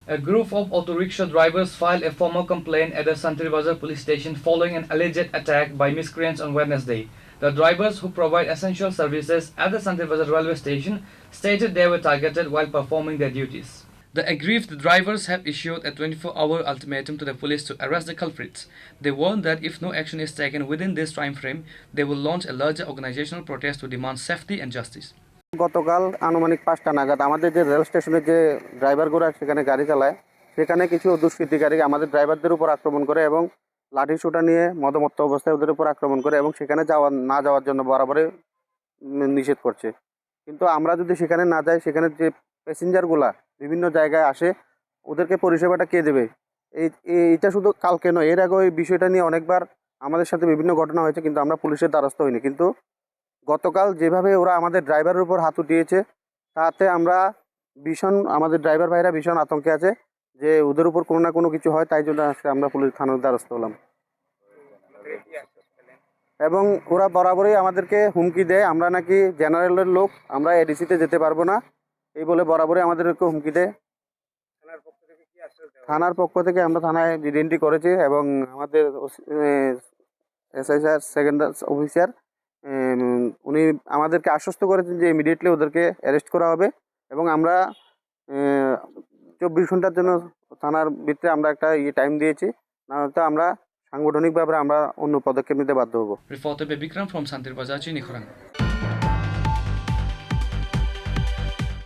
A group of auto rickshaw drivers filed a formal complaint at the Santri Bazar police station following an alleged attack by miscreants on Wednesday. The drivers, who provide essential services at the Santri Bazar railway station, stated they were targeted while performing their duties. The aggrieved drivers have issued a 24-hour ultimatum to the police to arrest the culprits. They warn that if no action is taken within this time frame, they will launch a larger organizational protest to demand safety and justice. গতকাল আনুমানিক ৫টা নাগাদ আমাদের যে rail স্টেশনের যে ড্রাইভারগুলো সেখানে গাড়ি চালায়, সেখানে কিছু দুষ্কৃতিকারী আমাদের ড্রাইভারদের উপর আক্রমণ করে এবং লাঠিসোঁটা নিয়ে মদমত্ত অবস্থায় ওদের উপর আক্রমণ করে এবং সেখানে না যাওয়ার জন্য বরাবরই নিষেধ করছে। কিন্তু আমরা যদি সেখানে না যাই, সেখানে যে প্যাসেঞ্জারগুলা বিভিন্ন জায়গায় আসে, ওদেরকে পরিষেবাটা কে দেবে? এইটা শুধু কালকে নয়, এর আগেও এই বিষয়টা নিয়ে অনেকবার আমাদের সাথে বিভিন্ন ঘটনা হয়েছে, কিন্তু আমরা পুলিশের দ্বারস্থ হইনি। কিন্তু গতকাল যেভাবে ওরা আমাদের ড্রাইভারের উপর হাত উঠিয়েছে, তাতে আমরা আমাদের ড্রাইভার ভাইরা ভীষণ আতঙ্কে আছে যে ওদের উপর কোনো না কোনো কিছু হয়, তাই জন্য আজকে আমরা পুলিশ থানার দ্বারস্থ হলাম। এবং ওরা বরাবরই আমাদেরকে হুমকি দেয়, আমরা নাকি জেনারেলের লোক, আমরা এডিসিতে যেতে পারবো না, এই বলে বরাবরই আমাদেরকে হুমকি দেয়। থানার পক্ষ থেকে আমরা থানায় এন্ট্রি করেছি এবং আমাদের এসআই স্যার, সেকেন্ড অফিসার, উনি আমাদেরকে আশ্বস্ত করেছেন যে ইমিডিয়েটলি ওদেরকে অ্যারেস্ট করা হবে এবং আমরা ২৪ ঘন্টার জন্য থানার ভিতরে আমরা একটা টাইম দিয়েছি, না হয়তো আমরা সাংগঠনিকভাবে আমরা অন্য পদক্ষেপ নিতে বাধ্য হব। Reported by Bikram from Santri Bazar, Chini Khurang.